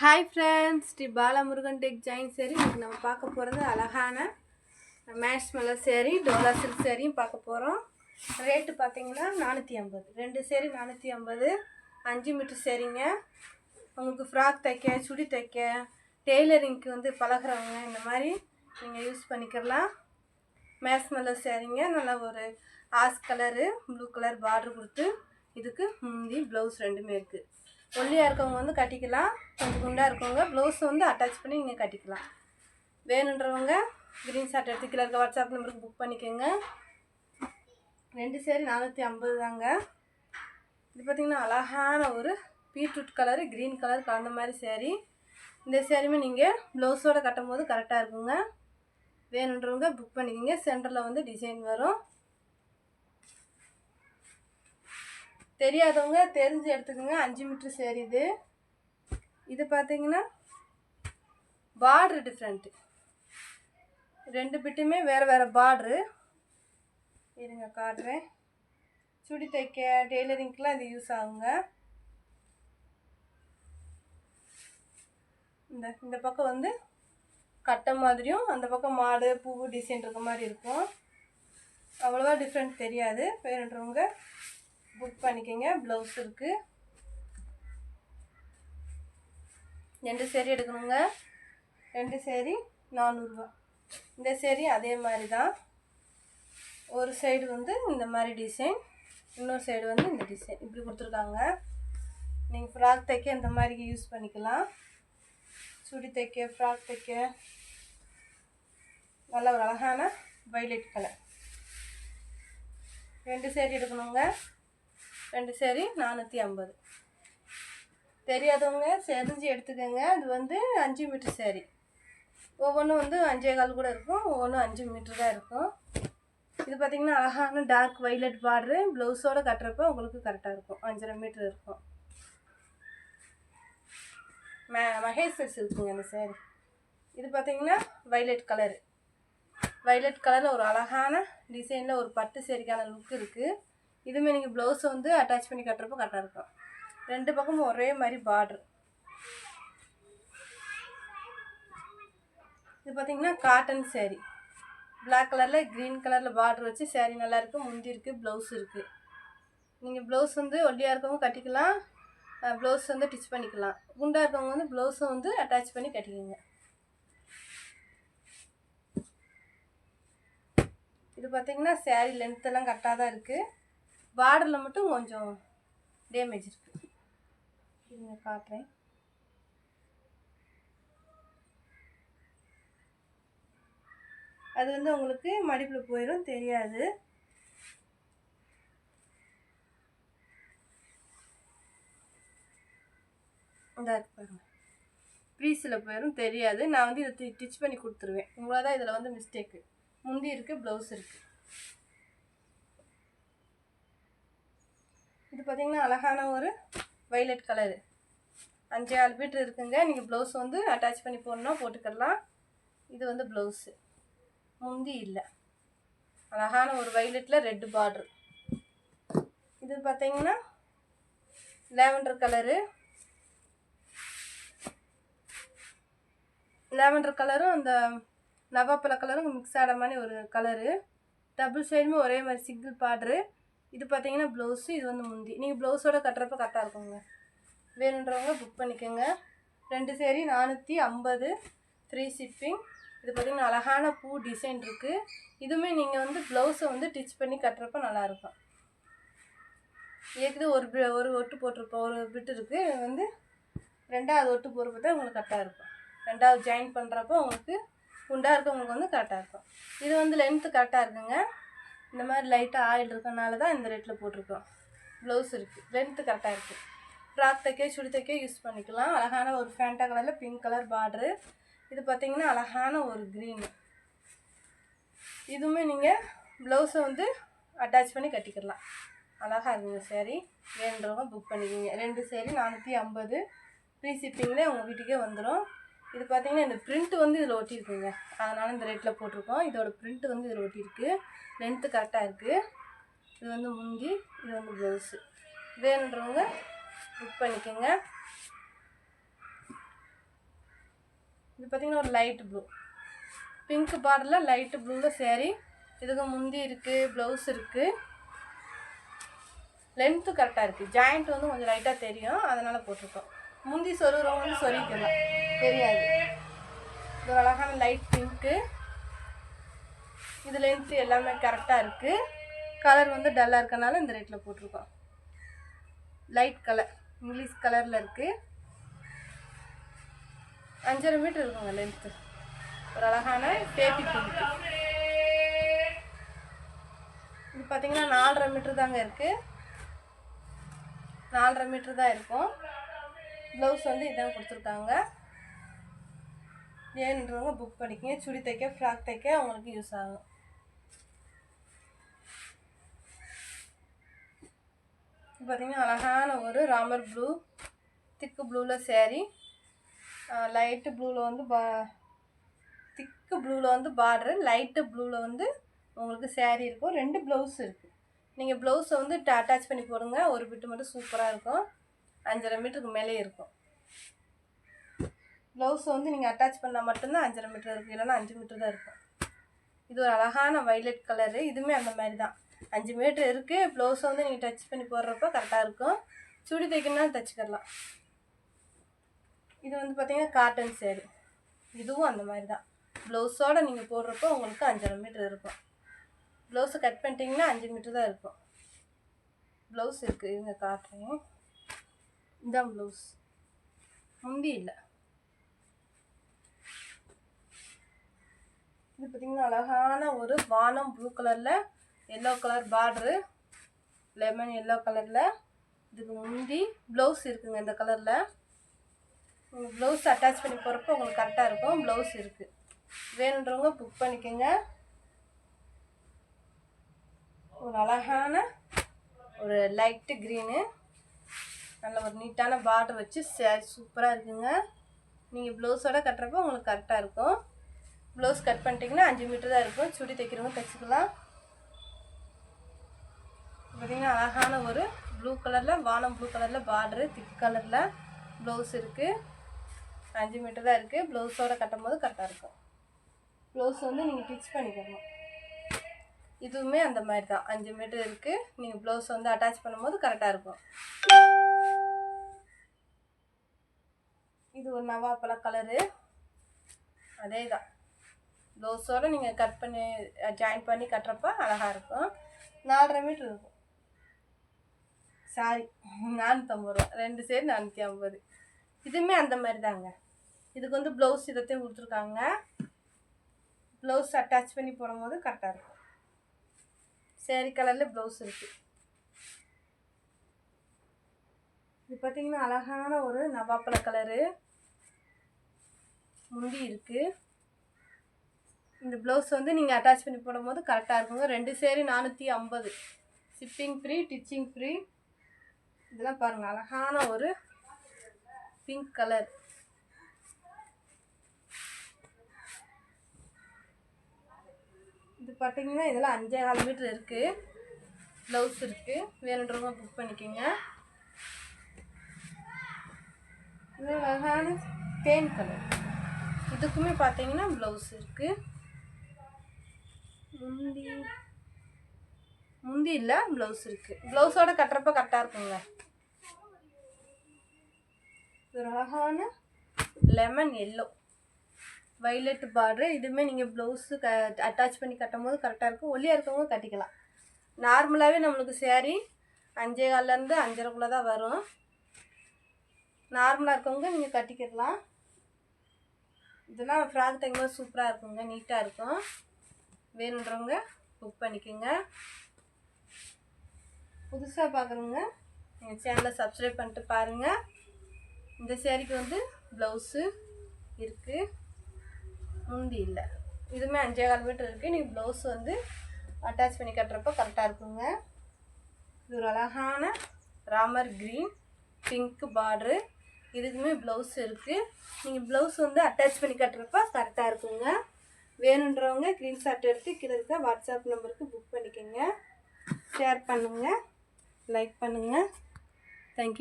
Hi friends, Sri Balamurugan tech ஜாயின் saree. இன்றைக்கி நம்ம பார்க்க போகிறது அழகான மேஷ்மெலர் சேரீ, டோலா சில்க் சேரீயும் பார்க்க போகிறோம். ரேட்டு பார்த்தீங்கன்னா 450. 2 சேரீ 450. 5 மீட்டர் சேரீங்க. உங்களுக்கு ஃப்ராக் தைக்க, சுடி தைக்க, டெய்லரிங்க்கு வந்து பழகிறவங்க இந்த மாதிரி நீங்கள் யூஸ் பண்ணிக்கலாம். மேஷ்மெலர் சேரீங்க. நல்லா ஒரு as colour blue colour border கொடுத்து, இதுக்கு முந்தி ப்ளவுஸ் ரெண்டுமே இருக்குது. ஒல்லியாக இருக்கவங்க வந்து கட்டிக்கலாம், கொஞ்சம் குண்டாக இருக்கவங்க ப்ளவுஸ் வந்து அட்டாச் பண்ணி நீங்கள் கட்டிக்கலாம். வேணுன்றவங்க க்ரீன் ஷார்ட் எடுத்து கீழே இருக்க வாட்ஸ்அப் நம்பருக்கு புக் பண்ணிக்கோங்க. 2 சேரீ 450 தாங்க. இது பார்த்திங்கன்னா அழகான ஒரு பீட்ரூட் கலரு க்ரீன் கலர் கலந்த மாதிரி சேரீ. இந்த சேரீயுமே நீங்கள் ப்ளவுஸோடு கட்டும் போது கரெக்டாக இருக்குங்க. வேணுன்றவங்க புக் பண்ணிக்கோங்க. சென்டரில் வந்து டிசைன் வரும். தெரியாதவங்க தெரிஞ்சு எடுத்துக்கோங்க. 5 மீட்ரு சேரீ இது. இது பார்த்தீங்கன்னா பார்ட்ரு டிஃப்ரெண்ட்டு, 2 பிட்டுமே வேறு வேறு பார்ட்ரு. இருங்க காட்டுறேன். சுடி தைக்க, டெய்லரிங்க்கெலாம் இது யூஸ் ஆகுங்க. இந்த பக்கம் வந்து கட்டை மாதிரியும், அந்த பக்கம் மாடு பூ டிசைன் இருக்க மாதிரி இருக்கும். அவ்வளோவா டிஃப்ரெண்ட் தெரியாது. வேணுன்றவங்க புக் பண்ணிக்கோங்க. ப்ளவுஸ் இருக்குது. 2 சேரீ எடுக்கணுங்க. 2 சேரீ 400 ரூபா. இந்த சேரீ அதே மாதிரி தான். ஒரு சைடு வந்து இந்த மாதிரி டிசைன், இன்னொரு சைடு வந்து இந்த டிசைன் இப்படி கொடுத்துருக்காங்க. நீங்கள் ஃப்ராக் தைக்க இந்த மாதிரி யூஸ் பண்ணிக்கலாம். சுடி தைக்க, ஃப்ராக் தைக்க. நல்ல ஒரு அழகான வைலட் கலர். 2 சேரீ எடுக்கணுங்க. 2 சேரீ 450. தெரியாதவங்க தெரிஞ்சு எடுத்துக்கோங்க. அது வந்து 5 மீட்டர் சேரீ. ஒவ்வொன்றும் வந்து 5.25 கூட இருக்கும், ஒவ்வொன்றும் 5 மீட்டர் தான் இருக்கும். இது பார்த்திங்கன்னா அழகான டார்க் வைலட் பார்டரு. ப்ளவுஸோடு கட்டுறப்ப உங்களுக்கு கரெக்டாக இருக்கும். 5.5 மீட்டர் இருக்கும். மகேஸ்வர் சில்க்குங்க இந்த சேரீ. இது பார்த்திங்கன்னா வைலட் கலரு. வைலட் கலரில் ஒரு அழகான டிசைனில் ஒரு பட்டு சேரீக்கான லுக் இருக்குது. இதுவுமே நீங்கள் ப்ளவுஸை வந்து அட்டாச் பண்ணி கட்டுறப்போ கரெக்டாக இருக்கும். 2 பக்கமும் ஒரே மாதிரி பார்டர். இது பார்த்திங்கன்னா காட்டன் சேரீ. பிளாக் கலரில் க்ரீன் கலரில் பார்டர் வச்சு சேரீ நல்லாயிருக்கு. முந்தி இருக்குது, ப்ளவுஸ் இருக்குது. நீங்கள் ப்ளவுஸ் வந்து ஒல்லியாக இருக்கவங்க கட்டிக்கலாம், ப்ளவுஸ் வந்து டிச் பண்ணிக்கலாம். குண்டாக இருக்கவங்க வந்து ப்ளவுஸை வந்து அட்டாச் பண்ணி கட்டிக்கோங்க. இது பார்த்திங்கன்னா சேரீ லென்த்தெல்லாம் கரெக்டாக தான் இருக்குது. பார்டரில் மட்டும் கொஞ்சம் டேமேஜ் இருக்குது. இதுங்க காட்டுறேன். அது வந்து உங்களுக்கு மடிப்பில் போயிடும், தெரியாது. இந்த பாருங்க, ப்ரீஸில் போயிடும், தெரியாது. நான் வந்து இதை டிச் பண்ணி கொடுத்துருவேன். உங்களை தான் இதில் வந்து மிஸ்டேக்கு. முந்தி இருக்குது, ப்ளவுஸ் இருக்குது. இது பார்த்திங்கன்னா அழகான ஒரு வைலட் கலரு. 5.25 மீட்டர் இருக்குங்க. நீங்கள் ப்ளவுஸ் வந்து அட்டாச் பண்ணி போடணுன்னா போட்டுக்கலாம். இது வந்து ப்ளவுஸு, முந்தி இல்லை. அழகான ஒரு வைலட்டில் ரெட் பார்ட்ரு. இது பார்த்திங்கன்னா லேவண்டர் கலரு. லேவண்டர் கலரும் அந்த நவாப்பழ கலரும் மிக்ஸ் ஆகிற மாதிரி ஒரு கலரு. டபுள் சைடுமே ஒரே மாதிரி சிங்கிள் பார்ட்ரு. இது பார்த்திங்கன்னா ப்ளவுஸு, இது வந்து முந்தி. நீங்கள் ப்ளவுஸோடு கட்டுறப்ப கரெக்டாக இருக்குங்க. வேணுன்றவங்க புக் பண்ணிக்கோங்க. 2 சேரீ 450. Free shipping. இது பார்த்திங்கன்னா அழகான பூ டிசைன் இருக்குது. இதுவுமே நீங்கள் வந்து ப்ளவுஸை வந்து டிச் பண்ணி கட்டுறப்ப நல்லாயிருக்கும். ஏற்கனவே ஒரு ஒட்டு போட்டிருப்போம், ஒரு பிட்டு இருக்குது. இது வந்து 2வது ஒட்டு போடுறப்ப தான் உங்களுக்கு கரெக்டாக இருக்கும். 2வது ஜாயின் பண்ணுறப்போ உங்களுக்கு குண்டாக இருக்கவங்களுக்கு வந்து கரெக்டாக இருக்கும். இது வந்து லென்த்து கரெக்டாக இருக்குங்க. இந்த மாதிரி லைட்டாக ஆயில் இருக்கனால தான் இந்த ரேட்டில் போட்டிருக்கோம். ப்ளவுஸ் இருக்குது, லென்த்து கரெக்டாக இருக்குது. ஃப்ராக் தைக்க, சுடி தைக்க யூஸ் பண்ணிக்கலாம். அழகான ஒரு ஃபேண்டா கலரில் பிங்க் கலர் பார்டரு. இது பார்த்திங்கன்னா அழகான ஒரு க்ரீனு. இதுவுமே நீங்கள் ப்ளவுஸை வந்து அட்டாச் பண்ணி கட்டிக்கலாம். அழகாக இருக்குங்க சேரீ. வேணுன்றவங்க புக் பண்ணிக்கோங்க. 2 சேரீ 450. ஃப்ரீ ஷிப்பிங்லேயே உங்கள் வீட்டுக்கே வந்துடும். இது பார்த்திங்கன்னா இந்த ப்ரிண்ட்டு வந்து இதில் ஒட்டியிருக்குங்க, அதனால் இந்த ரேட்டில் போட்டிருக்கோம். இதோட ப்ரிண்ட்டு வந்து இதில் ஒட்டியிருக்கு. லென்த்து கரெக்டாக இருக்குது. இது வந்து முந்தி, இது வந்து ப்ளவுஸு. வேணுன்றவங்க புக் பண்ணிக்கோங்க. இது பார்த்திங்கன்னா ஒரு லைட் ப்ளூ, பிங்க் பார்டரில் லைட்டு ப்ளூவில் சேரீ. இதுக்கு முந்தி இருக்குது, ப்ளவுஸ் இருக்குது. லென்த்து கரெக்டாக இருக்குது. ஜாயிண்ட் வந்து கொஞ்சம் லைட்டாக தெரியும், அதனால் போட்டிருக்கோம். முந்தி சொருகிறவங்க வந்து சொருகிக்கலாம், தெரியாது. இது ஒரு அழகான லைட் பிங்க்கு. இது லென்த்து எல்லாமே கரெக்டாக இருக்குது. கலர் வந்து டல்லாக இருக்கனால இந்த ரேட்டில் போட்டிருக்கோம். லைட் கலர், இங்கிலீஷ் கலரில் இருக்குது. 5.5 மீட்டர் இருக்குங்க லென்த்து. ஒரு அழகான பேபி பிங்க்கு. இது பார்த்திங்கன்னா 4.5 மீட்டர் தாங்க இருக்குது. 4.5 மீட்டர் தான் இருக்கும். ப்ளவுஸ் வந்து இதான் கொடுத்துருக்காங்க. ஏன்றவங்க புக் பண்ணிக்கங்க. சுடி தைக்க, ஃப்ராக் தைக்க அவங்களுக்கு யூஸ் ஆகும். பார்த்திங்கன்னா அழகான ஒரு ராமர் ப்ளூ, திக்கு ப்ளூவில் சேரீ. லைட்டு ப்ளூவில் வந்து திக்கு ப்ளூவில் வந்து பார்டரு, லைட்டு ப்ளூவில் வந்து உங்களுக்கு சேரீ இருக்கும். 2 ப்ளவுஸ் இருக்குது. நீங்கள் ப்ளவுஸை வந்து அட்டாச் பண்ணி போடுங்க. ஒரு பிட்டு மட்டும் சூப்பராக இருக்கும். 5.5 மீட்டருக்கு மேலே இருக்கும். ப்ளவுஸை வந்து நீங்கள் அட்டாச் பண்ணால் மட்டும்தான் 5.5 மீட்டர் இருக்குது, இல்லைன்னா 5 மீட்டர் தான் இருக்கும். இது ஒரு அழகான வைலட் கலரு. இதுவுமே அந்த மாதிரி தான் 5 மீட்டர் இருக்குது. ப்ளவுஸை வந்து நீங்கள் டச் பண்ணி போடுறப்போ கரெக்டாக இருக்கும். சுடி தைக்கணும்னா தைச்சிக்கலாம். இது வந்து பார்த்திங்கன்னா காட்டன் சேரீ. இதுவும் அந்த மாதிரி தான். ப்ளவுஸோடு நீங்கள் போடுறப்போ உங்களுக்கு 5.5 மீட்டர் இருக்கும். ப்ளவுஸை கட் பண்ணிட்டீங்கன்னா 5 மீட்டர் தான் இருக்கும். ப்ளவுஸ் இருக்குது, இவங்க காட்டுறேன். இதுதான் ப்ளவுஸ், முந்தி இல்லை. இது பார்த்திங்கன்னா அழகான ஒரு வானம் ப்ளூ கலரில் yellow colour border, lemon yellow கலரில். இதுக்கு முந்தி ப்ளவுஸ் இருக்குங்க இந்த கலரில். உங்கள் ப்ளவுஸ் அட்டாச் பண்ணி போகிறப்போ உங்களுக்கு கரெக்டாக இருக்கும். ப்ளவுஸ் இருக்குது. வேணுன்றவங்க புக் பண்ணிக்கோங்க. ஒரு அழகான ஒரு லைட்டு க்ரீனு, நல்ல ஒரு நீட்டான பார்டர் வச்சு சூப்பராக இருக்குங்க. நீங்கள் ப்ளவுஸோடு கட்டுறப்போ உங்களுக்கு கரெக்டாக இருக்கும். ப்ளவுஸ் கட் பண்ணிட்டீங்கன்னா 5 மீட்டர் தான் இருக்கும். சுடி தைக்கிறவங்க தைச்சிக்கலாம். பார்த்திங்கன்னா அழகான ஒரு ப்ளூ கலரில், வானம் ப்ளூ கலரில் பார்டரு, திக் கலரில் ப்ளவுஸ் இருக்குது. 5 மீட்டர் தான் இருக்குது. ப்ளவுஸோடு கட்டும் போது கரெக்டாக இருக்கும். ப்ளவுஸ் வந்து நீங்கள் ஸ்டிச் பண்ணிக்கணும். இதுவுமே அந்த மாதிரி தான் 5 மீட்டர் இருக்குது. நீங்கள் ப்ளவுஸ் வந்து அட்டாச் பண்ணும்போது கரெக்டாக இருக்கும். இது ஒரு நவாப்பழ கலரு, அதே தான். ப்ளவுஸோடு நீங்கள் கட் பண்ணி ஜாயின் பண்ணி கட்டுறப்ப அழகாக இருக்கும். 4.5 மீட்டர் இருக்கும். சாரி, 450 ரூபா. 2 சேரி 450. இதுவுமே அந்த மாதிரி தாங்க. இதுக்கு வந்து ப்ளவுஸ் இதத்தையும் கொடுத்துருக்காங்க. ப்ளவுஸ் அட்டாச் பண்ணி போடும்போது கரெக்டாக இருக்கும். சேரீ கலரில் ப்ளவுஸ் இருக்குது. இது பார்த்திங்கன்னா அழகான ஒரு நவாப்பழ கலரு, முந்தி இருக்குது. இந்த ப்ளவுஸ் வந்து நீங்கள் அட்டாச் பண்ணி போடும்போது கரெக்டாக இருக்குங்க. 2 சேரி 450. Shipping free, ditching free. இதெல்லாம் பாருங்கள், அழகான ஒரு பிங்க் கலர். இது பார்த்தீங்கன்னா இதெல்லாம் 5.25 மீட்டர் இருக்குது. ப்ளவுஸ் இருக்குது. வேணுன்றவங்க புக் பண்ணிக்கோங்க. இது அழகான தேன் கலர். இதுக்குமே பார்த்தீங்கன்னா ப்ளவுஸ் இருக்குது. முந்தி இல்லை, ப்ளவுஸ் இருக்குது. ப்ளவுஸோடு கட்டுறப்ப கரெக்டாக இருக்குங்க. ஒரு அழகான லெமன் எல்லோ வைலட் பார்டரு. இதுவுமே நீங்கள் ப்ளவுஸு அட்டாச் பண்ணி கட்டும் போது கரெக்டாக இருக்கும். ஒல்லியாக இருக்கவங்க கட்டிக்கலாம். நார்மலாகவே நம்மளுக்கு சேரீ 5.25லேருந்து 5.5 தான் வரும். நார்மலாக இருக்கவங்க நீங்கள் கட்டிக்கிடலாம். இதெல்லாம் ஃப்ராக் தைக்கும்போது சூப்பராக இருக்குங்க, நீட்டாக இருக்கும். வேணுன்றவங்க புக் பண்ணிக்கோங்க. புதுசாக பார்க்குறவங்க எங்கள் சேனலை சப்ஸ்கிரைப் பண்ணிட்டு பாருங்கள். இந்த சேரீக்கு வந்து ப்ளவுஸு இருக்குது, முந்தி இல்லை. இதுவுமே 5.25 மீட்டர் இருக்குது. நீங்கள் ப்ளவுஸ் வந்து அட்டாச் பண்ணி கட்டுறப்போ கரெக்டாக இருக்குங்க. இது ஒரு அழகான ராமர் க்ரீன் பிங்க் பார்டரு. இதுக்குமே ப்ளவுஸ் இருக்குது. நீங்கள் ப்ளவுஸ் வந்து அட்டாச் பண்ணி கட்டுறப்போ கரெக்டாக இருக்குங்க. வேணுன்றவங்க ஸ்க்ரீன்ஷாட் எடுத்து கீழே இருக்க வாட்ஸ்அப் நம்பருக்கு புக் பண்ணிக்கோங்க. ஷேர் பண்ணுங்கள், லைக் பண்ணுங்கள். தேங்க்யூ.